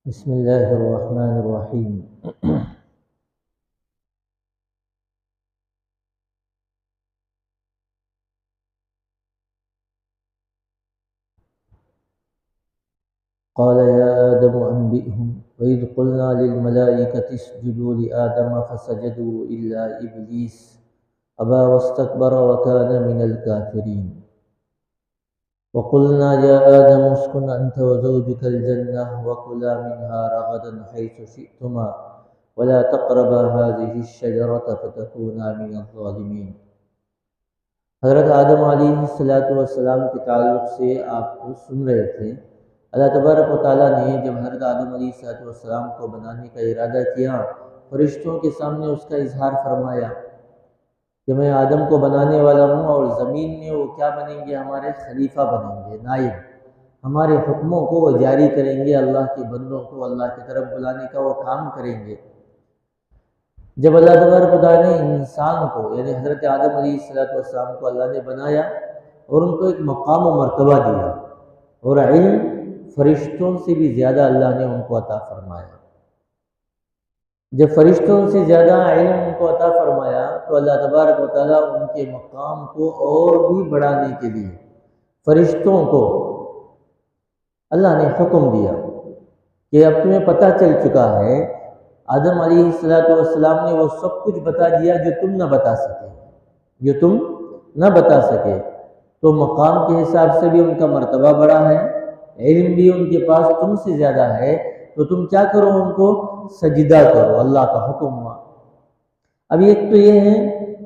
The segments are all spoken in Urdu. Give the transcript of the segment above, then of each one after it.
بسم الله الرحمن الرحيم. قال يا آدم أنبئهم وإذ قلنا للملائكة اسجدوا لآدم فسجدوا إلا إبليس أبى واستكبر وكان من الكافرين. وقلنا يا آدم اسكن أنت وزوجك الجنة وكلا منها رغدا حيث شئتما ولا تقربا هذه الشجرة فتكونا من الظالمين. حضرت آدم علیہ السلام کے تعلق سے آپ کو سن رہے تھے. اللہ تبارک و تعالیٰ نے جب حضرت آدم علیہ السلام کو بنانے کا ارادہ کیا، فرشتوں کے سامنے اس کا اظہار فرمایا کہ میں آدم کو بنانے والا ہوں اور زمین میں وہ کیا بنیں گے؟ ہمارے خلیفہ بنیں گے، نائب. ہمارے حکموں کو وہ جاری کریں گے، اللہ کے بندوں کو اللہ کی طرف بلانے کا وہ کام کریں گے. جب اللہ تبارک و تعالیٰ نے انسان کو یعنی حضرت آدم علیہ السلام کو اللہ نے بنایا اور ان کو ایک مقام و مرتبہ دیا اور علم فرشتوں سے بھی زیادہ اللہ نے ان کو عطا فرمایا. جب فرشتوں سے زیادہ علم ان کو عطا فرمایا تو اللہ تبارک و تعالیٰ ان کے مقام کو اور بھی بڑھانے کے لیے فرشتوں کو اللہ نے حکم دیا کہ اب تمہیں پتہ چل چکا ہے، آدم علیہ السلام نے وہ سب کچھ بتا دیا جو تم نہ بتا سکے. تو مقام کے حساب سے بھی ان کا مرتبہ بڑا ہے، علم بھی ان کے پاس تم سے زیادہ ہے. تو تم کیا کرو؟ ان کو سجدہ کرو، اللہ کا حکم ہوا. اب ایک تو یہ ہے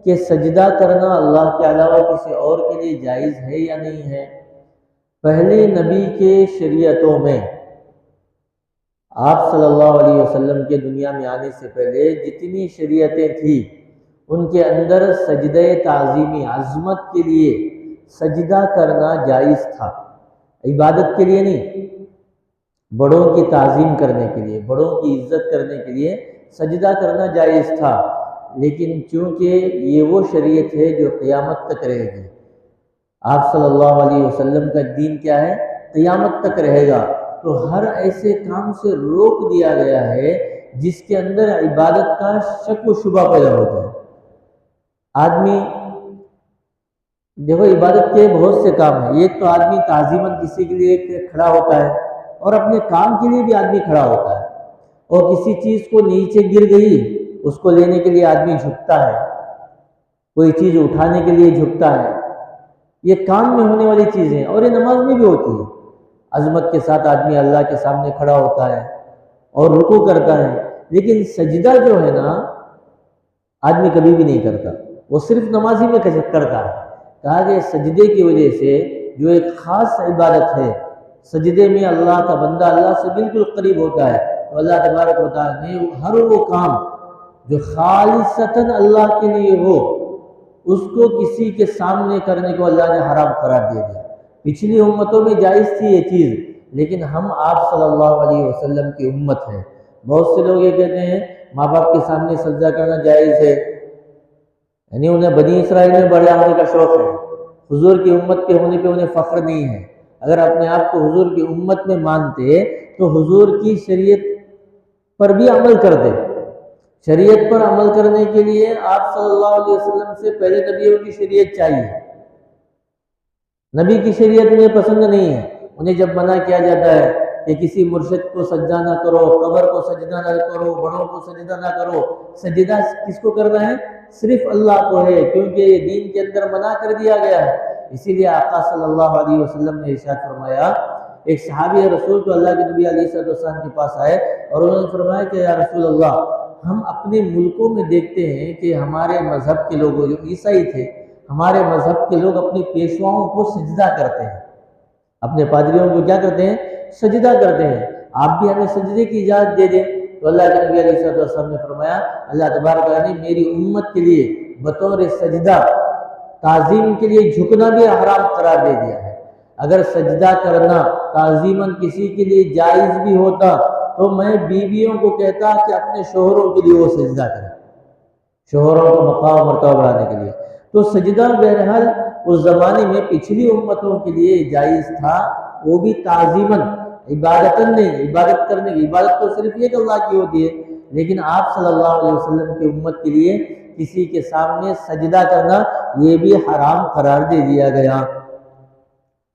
کہ سجدہ کرنا اللہ کے علاوہ کسی اور کے لیے جائز ہے یا نہیں ہے. پہلے نبی کے شریعتوں میں آپ صلی اللہ علیہ وسلم کے دنیا میں آنے سے پہلے جتنی شریعتیں تھیں ان کے اندر سجدہ تعظیمی عظمت کے لیے سجدہ کرنا جائز تھا، عبادت کے لیے نہیں، بڑوں کی تعظیم کرنے کے لیے، بڑوں کی عزت کرنے کے لیے سجدہ کرنا جائز تھا. لیکن چونکہ یہ وہ شریعت ہے جو قیامت تک رہے گی، آپ صلی اللہ علیہ وسلم کا دین کیا ہے؟ قیامت تک رہے گا. تو ہر ایسے کام سے روک دیا گیا ہے جس کے اندر عبادت کا شک و شبہ پیدا ہوتا ہے. آدمی دیکھو، عبادت کے بہت سے کام ہیں. ایک تو آدمی تعظیماً کسی کے لیے کھڑا ہوتا ہے اور اپنے کام کے لیے بھی آدمی کھڑا ہوتا ہے، اور کسی چیز کو نیچے گر گئی اس کو لینے کے لیے آدمی جھکتا ہے، کوئی چیز اٹھانے کے لیے جھکتا ہے. یہ کام میں ہونے والی چیزیں، اور یہ نماز میں بھی ہوتی ہے. عظمت کے ساتھ آدمی اللہ کے سامنے کھڑا ہوتا ہے اور رکوع کرتا ہے. لیکن سجدہ جو ہے نا، آدمی کبھی بھی نہیں کرتا، وہ صرف نمازی میں کرتا ہے. کہا کہ سجدے کی وجہ سے جو ایک خاص عبادت ہے، سجدے میں اللہ کا بندہ اللہ سے بالکل قریب ہوتا ہے. تو اللہ تبارک و تعالیٰ نے ہر وہ کام جو خالصتاً اللہ کے لیے ہو اس کو کسی کے سامنے کرنے کو اللہ نے حرام قرار دے دیا. پچھلی امتوں میں جائز تھی یہ چیز، لیکن ہم آپ صلی اللہ علیہ وسلم کی امت ہیں. بہت سے لوگ یہ کہتے ہیں ماں باپ کے سامنے سجدہ کرنا جائز ہے، یعنی انہیں بنی اسرائیل میں بڑے ہونے کا شوق ہے، حضور کی امت کے ہونے پہ انہیں فخر نہیں ہے. اگر اپنے آپ کو حضور کی امت میں مانتے تو حضور کی شریعت پر بھی عمل کرتے. شریعت پر عمل کرنے کے لیے آپ صلی اللہ علیہ وسلم سے پہلے نبیوں کی شریعت چاہیے. نبی کی شریعت انہیں پسند نہیں ہے. انہیں جب منع کیا جاتا ہے کہ کسی مرشد کو سجدہ نہ کرو، قبر کو سجدہ نہ کرو، بڑوں کو سجدہ نہ کرو، سجدہ کس کو کرنا ہے؟ صرف اللہ کو ہے، کیونکہ یہ دین کے اندر منع کر دیا گیا ہے. اسی لیے آقا صلی اللہ علیہ وسلم نے ارشاد فرمایا، ایک صحابی رسول تو اللہ کے نبی علیہ السلام کے پاس آئے اور انہوں نے فرمایا کہ یا رسول اللہ، ہم اپنے ملکوں میں دیکھتے ہیں کہ ہمارے مذہب کے لوگ جو عیسائی تھے، ہمارے مذہب کے لوگ اپنے پیشواؤں کو سجدہ کرتے ہیں، اپنے پادریوں کو کیا کرتے ہیں؟ سجدہ کرتے ہیں. آپ بھی ہمیں سجدے کی اجازت دے دیں. تو اللہ کے نبی علیہ السلام نے فرمایا، اللہ تبارک و تعالیٰ نے میری امت کے لیے بطور سجدہ تعظیم کے لیے جھکنا بھی حرام قرار دے دیا ہے. اگر سجدہ کرنا تعظیماً کسی کے لیے جائز بھی ہوتا تو میں بیویوں کو کہتا کہ اپنے شوہروں کے لیے وہ سجدہ کریں، شوہروں کو مقام و مرتبہ بڑھانے کے لیے. تو سجدہ بہرحال اس زمانے میں پچھلی امتوں کے لیے جائز تھا، وہ بھی تعظیماً عبادتن نہیں، عبادت کرنے کی، عبادت تو صرف ایک اللہ کی ہوتی ہے، لیکن آپ صلی اللہ علیہ وسلم کی امت کے لیے کسی کے سامنے سجدہ کرنا یہ بھی حرام قرار دے دیا گیا۔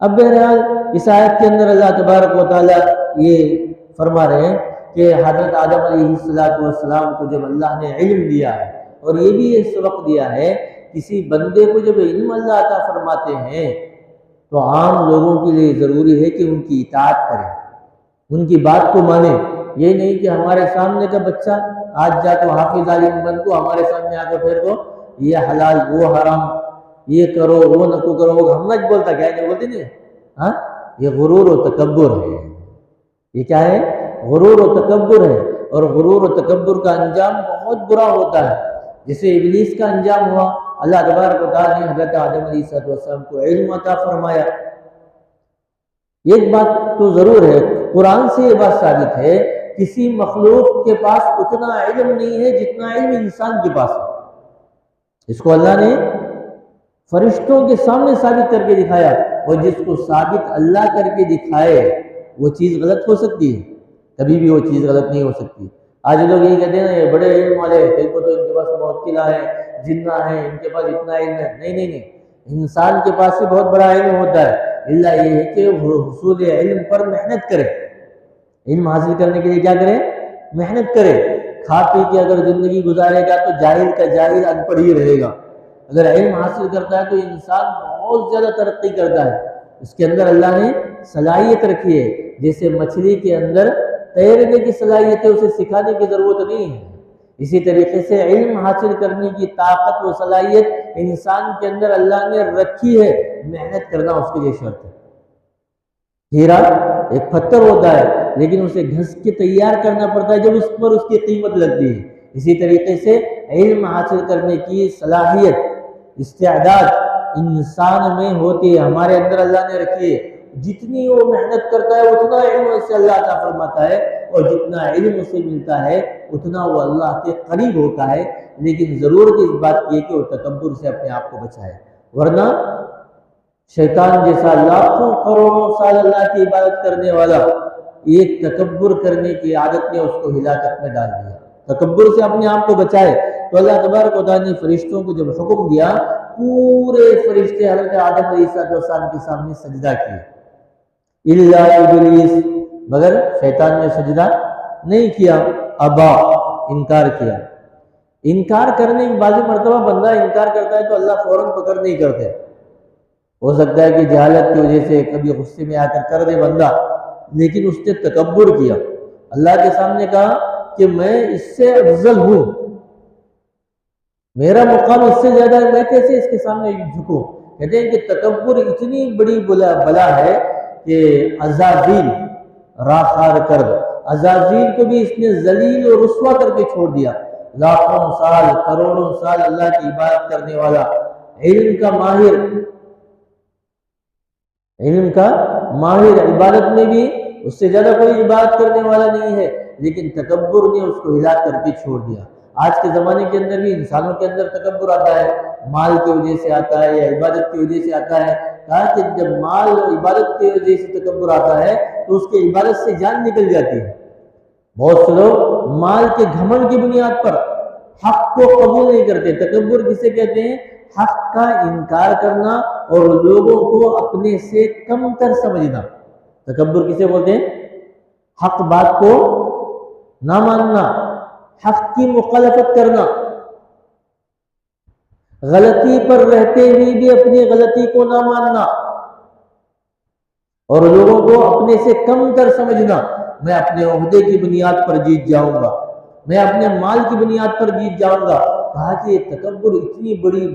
اب بہرحال اس آیت کے اندر اللہ تبارک و تعالیٰ یہ فرما رہے ہیں کہ حضرت آدم علیہ السلام کو جب اللہ نے علم دیا ہے، اور یہ بھی یہ سبق دیا ہے، کسی بندے کو جب علم اللہ عطا فرماتے ہیں تو عام لوگوں کے لیے ضروری ہے کہ ان کی اطاعت کریں، ان کی بات کو مانیں۔ یہ نہیں کہ ہمارے سامنے کا بچہ آج جا تو حافظ عالم بن کو ہمارے سامنے آ کے پھر کو یہ حلال وہ حرام، یہ کرو وہ نہ کرو، ہم نہ بولتا کیا نہیں بولتے نہیں، ہاں یہ غرور و تکبر ہے۔ یہ کیا ہے؟ غرور و تکبر ہے، اور غرور و تکبر کا انجام بہت برا ہوتا ہے، جسے ابلیس کا انجام ہوا۔ اللہ تبارک و تعالیٰ نے حضرت آدم علیہ السلام کو علم عطا فرمایا۔ ایک بات تو ضرور ہے، قرآن سے یہ بات ثابت ہے، کسی مخلوق کے پاس اتنا علم نہیں ہے جتنا علم انسان کے پاس ہے۔ اس کو اللہ نے فرشتوں کے سامنے ثابت کر کے دکھایا، اور جس کو ثابت اللہ کر کے دکھائے وہ چیز غلط ہو سکتی ہے، کبھی بھی وہ چیز غلط نہیں ہو سکتی۔ آج لوگ یہی کہتے ہیں نا یہ بڑے علم والے ہیں، دیکھو تو ان کے پاس موکلہ ہے، جنہ ہے، ان کے پاس اتنا علم ہے۔ نہیں نہیں نہیں، انسان کے پاس بھی بہت بڑا علم ہوتا ہے، اللہ یہ ہے کہ وہ حصول علم پر محنت کرے، علم حاصل کرنے کے لیے کیا کرے؟ محنت کرے۔ کھا پی کے اگر زندگی گزارے گا تو جاہل کا جاہل ان پڑھ ہی رہے گا۔ اگر علم حاصل کرتا ہے تو انسان بہت زیادہ ترقی کرتا ہے، اس کے اندر اللہ نے صلاحیت رکھی ہے۔ جیسے مچھلی کے اندر تیرنے کی صلاحیت ہے، اسے سکھانے کی ضرورت نہیں ہے، اسی طریقے سے علم حاصل کرنے کی طاقت و صلاحیت انسان کے اندر اللہ نے رکھی ہے، محنت کرنا اس کے لیے شرط ہے۔ ہیرا ایک پتھر ہوتا ہے لیکن اسے گھس کے تیار کرنا پڑتا ہے جب اس پر اس کی قیمت لگتی ہے۔ اسی طریقے سے علم حاصل کرنے کی صلاحیت، استعداد انسان میں ہوتی ہے، ہمارے اندر اللہ نے رکھی ہے۔ جتنی وہ محنت کرتا ہے اتنا علم اسے اللہ عطا فرماتا ہے، اور جتنا علم اسے ملتا ہے اتنا وہ اللہ کے قریب ہوتا ہے۔ لیکن ضرورت اس بات کی ہے کہ وہ تکبر سے اپنے آپ کو بچائے، ورنہ شیطان جیسا لاکھوں کروڑوں سال اللہ کی عبادت کرنے والا ایک تکبر کرنے کی عادت نے اس کو ہلاکت میں ڈال دیا۔ تکبر سے اپنے آپ کو بچائے تو اللہ تبارک و تعالیٰ نے فرشتوں کو جب حکم دیا، پورے فرشتے حضرت آدم علیہ السلام کے سامنے سجدہ کیے، الا ابلیس، مگر شیطان نے سجدہ نہیں کیا، ابا، انکار کیا۔ انکار کرنے کی بعض مرتبہ بندہ انکار کرتا ہے تو اللہ فوراً پکڑ نہیں کرتے، ہو سکتا ہے کہ جہالت کی وجہ سے کبھی غصے میں آ کر دے بندہ، لیکن اس نے تکبر کیا، اللہ کے سامنے کہا کہ میں اس سے افضل ہوں، میرا مقام اس سے زیادہ ہے، میں کیسے اس کے سامنے جھکوں۔ کہتے ہیں کہ تکبر اتنی بڑی بلا ہے کہ عزازیل راخار کرد، عزازیل کو بھی اس نے ذلیل و رسوا کر کے چھوڑ دیا۔ لاکھوں سال کروڑوں سال اللہ کی عبادت کرنے والا، علم کا ماہر، عبادت میں بھی اس سے زیادہ کوئی عبادت کرنے والا نہیں ہے، لیکن تکبر نے اس کو ہلا کر کے چھوڑ دیا۔ آج کے زمانے کے اندر بھی انسانوں کے اندر تکبر آتا ہے، مال کی وجہ سے آتا ہے یا عبادت کی وجہ سے آتا ہے۔ کہا کہ جب مال اور عبادت کی وجہ سے تکبر آتا ہے تو اس کی عبادت سے جان نکل جاتی ہے۔ بہت سے لوگ مال کے گھمنڈ کی بنیاد پر حق کو قبول نہیں کرتے۔ تکبر کسے کہتے ہیں؟ حق کا انکار کرنا اور لوگوں کو اپنے سے کم تر سمجھنا۔ تکبر کسے بولتے ہیں؟ حق بات کو نہ ماننا، حق کی مخالفت کرنا، غلطی پر رہتے ہوئے بھی اپنی غلطی کو نہ ماننا، اور لوگوں کو اپنے سے کم تر سمجھنا۔ میں اپنے عہدے کی بنیاد پر جیت جاؤں گا، میں اپنے مال کی بنیاد پر جیت جاؤں گا۔ کہا کہ یہ تکبر اتنی بڑی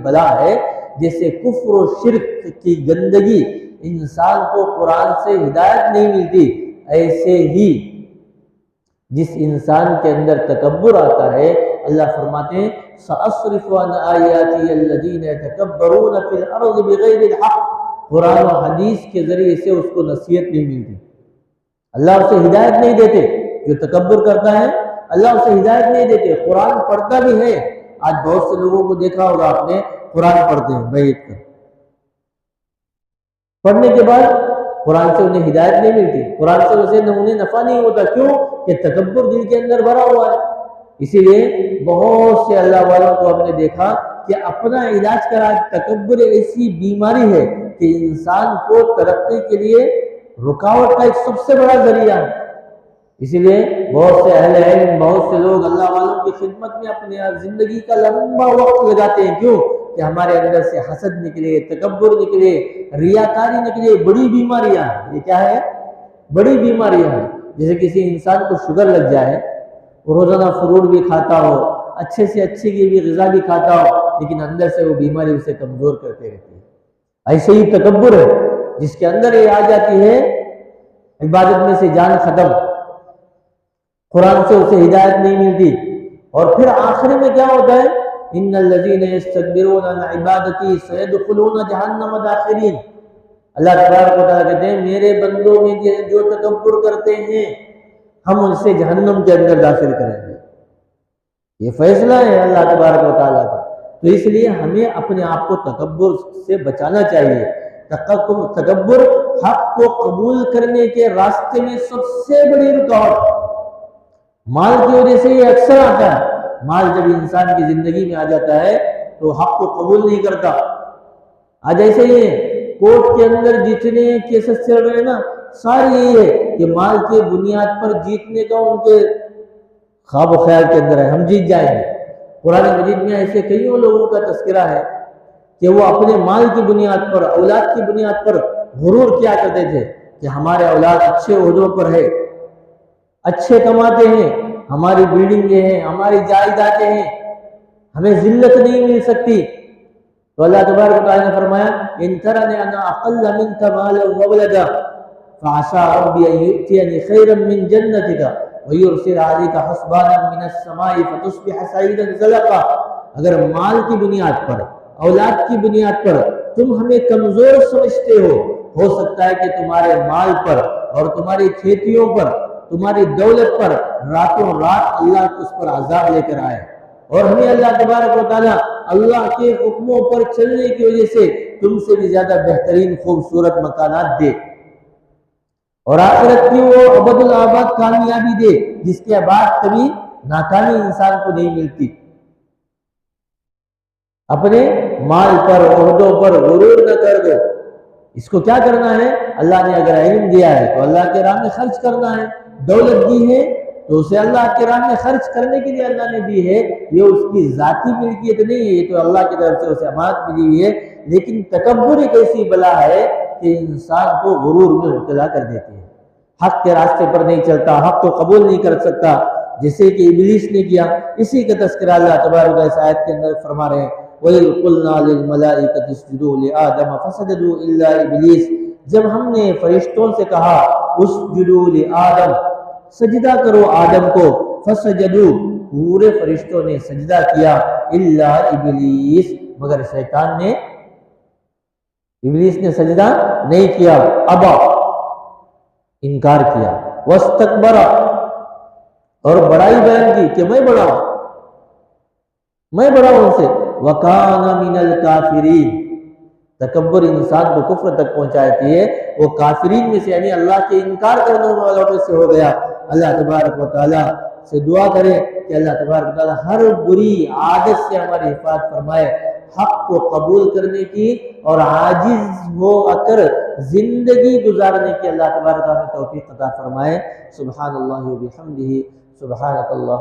بلا ہے جیسے کفر و شرک کی گندگی انسان کو قرآن سے ہدایت نہیں ملتی، ایسے ہی جس انسان کے اندر تکبر آتا ہے، اللہ فرماتے ہیں سأصرف عن آیاتی الذین یتکبرون فی الارض بغیر الحق، قرآن و حدیث کے ذریعے سے اس کو نصیحت نہیں ملتی، اللہ اسے ہدایت نہیں دیتے۔ جو تکبر کرتا ہے اللہ اسے ہدایت نہیں دیتے۔ قرآن پڑھتا بھی ہے، آج بہت سے لوگوں کو دیکھا ہوگا آپ نے، قرآن پڑھتے ہیں بیٹھ کر، پڑھنے کے بعد قرآن سے انہیں ہدایت نہیں ملتی، قرآن سے انہیں نفع نہیں ہوتا. کیوں؟ کہ تکبر دل کے اندر بھرا ہوا ہے. اسی لیے بہت سے اللہ والوں کو ہم نے دیکھا کہ اپنا علاج کرا. تکبر ایسی بیماری ہے کہ انسان کو ترقی کے لیے رکاوٹ کا ایک سب سے بڑا ذریعہ ہے. اسی لیے بہت سے اہل علم، بہت سے لوگ اللہ والوں کی خدمت میں اپنے زندگی کا لمبا وقت لگاتے ہیں. کیوں؟ کہ ہمارے اندر سے حسد نکلے، تکبر نکلے، ریاکاری نکلے. بڑی بیماریاں ہیں. یہ کیا ہے؟ بڑی بیماریاں ہیں. جیسے کسی انسان کو شوگر لگ جائے، وہ روزانہ فروٹ بھی کھاتا ہو، اچھے سے اچھی کی بھی غذا بھی کھاتا ہو، لیکن اندر سے وہ بیماری اسے کمزور کرتے رہتی ہے. ایسے ہی تکبر ہے جس کے اندر یہ آ جاتی ہے، عبادت میں سے جان ختم، قرآن سے اسے ہدایت نہیں ملتی. اور پھر آخر میں کیا ہوتا ہے؟ ان الذین یستکبرون عن عبادتی سیدخلون جہنم داخرین. اللہ تبارک و تعالیٰ کہتے ہیں میرے بندوں میں جو تکبر کرتے ہیں ہم ان سے جہنم کے اندر داخل کریں گے. یہ فیصلہ ہے اللہ تبارک و تعالیٰ کا. تو اس لیے ہمیں اپنے آپ کو تکبر سے بچانا چاہیے. تکبر حق کو قبول کرنے کے راستے میں سب سے بڑی رکاوٹ. مال کی وجہ سے یہ اکثر آتا ہے. مال جب انسان کی زندگی میں آ جاتا ہے تو حق کو قبول نہیں کرتا. آج ایسے ہی کورٹ کے اندر جتنے کیسز چل رہے ہیں نا، سارے یہی ہے کہ مال کے بنیاد پر جیتنے کا ان کے خواب و خیال کے اندر ہے، ہم جیت جائیں گے. قرآن مجید میں ایسے کئیوں لوگوں کا تذکرہ ہے کہ وہ اپنے مال کی بنیاد پر، اولاد کی بنیاد پر غرور کیا کرتے تھے کہ ہمارے اولاد اچھے عہدوں پر ہے، اچھے کماتے ہیں، ہماری بلڈنگیں ہیں، ہماری جائیدادیں ہیں، ہمیں ذلت نہیں مل سکتی. تو اللہ تبارک و تعالیٰ نے فرمایا ان ترنی انا اقل منک مالا وولدا فعسى ربی ان یؤتینی خیرا من جنتک ویرسل علیک حسبانا من السماء فتصبح سعیدا زلقا. اگر مال کی بنیاد پر، اولاد کی بنیاد پر تم ہمیں کمزور سمجھتے ہو سکتا ہے کہ تمہارے مال پر اور تمہاری کھیتیوں پر، تمہاری دولت پر راتوں رات اللہ اس پر عذاب لے کر آئے، اور ہمیں اللہ تبارک و تعالیٰ اللہ کے حکموں پر چلنے کی وجہ سے تم سے بھی زیادہ بہترین خوبصورت مکانات دے، اور آخرت کی وہ ابد الآباد کامیابی دے جس کے بعد کبھی ناکامی انسان کو نہیں ملتی. اپنے مال پر، عہدوں پر غرور نہ کر دو. اس کو کیا کرنا ہے؟ اللہ نے اگر علم دیا ہے تو اللہ کے راہ میں خرچ کرنا ہے. دولت دی ہے تو اسے اللہ کے راہ میں خرچ کرنے کے لیے اللہ نے دی ہے. یہ اس کی ذاتی ملکیت نہیں ہے، یہ تو اللہ کی طرف سے اسے امانت ملی ہوئی ہے. لیکن تکبر ایک ایسی بلا ہے کہ انسان کو غرور میں مبتلا کر دیتی ہے. حق کے راستے پر نہیں چلتا، حق کو قبول نہیں کر سکتا، جیسے کہ ابلیس نے کیا. اسی کا تذکرہ اللہ تبارک اس آیت کے اندر فرما رہے ہیں وَإِذْ قُلْنَا لِلْمَلَائِكَةِ اسْجُدُوا لِآدَمَ فَسَجَدُوا إِلَّا إِبْلِيسَ. جب ہم نے فرشتوں سے کہا اسجدوا لآدم، سجدہ کرو آدم کو، فسجدوا، پورے فرشتوں نے سجدہ کیا، الا ابلیس، مگر شیطان نے، ابلیس نے سجدہ نہیں کیا، ابا، انکار کیا، واستکبر، اور بڑائی بیان کی کہ میں بڑا ہوں، میں بڑا ہوں ان سے، وکان من الکافرین. تکبر انسان کو کفر تک پہنچاتی ہے، وہ کافرین میں سے یعنی اللہ کے انکار کرنے والوں میں سے ہو گیا. اللہ تبارک و تعالیٰ سے دعا کرے کہ اللہ تبارک و تعالیٰ ہر بری عادت سے ہماری حفاظت فرمائے، حق کو قبول کرنے کی اور عاجز ہو کر زندگی گزارنے کی اللہ تبارک و تعالیٰ توفیق عطا فرمائے. سبحان اللہ و بحمدہ، سبحانک اللہ.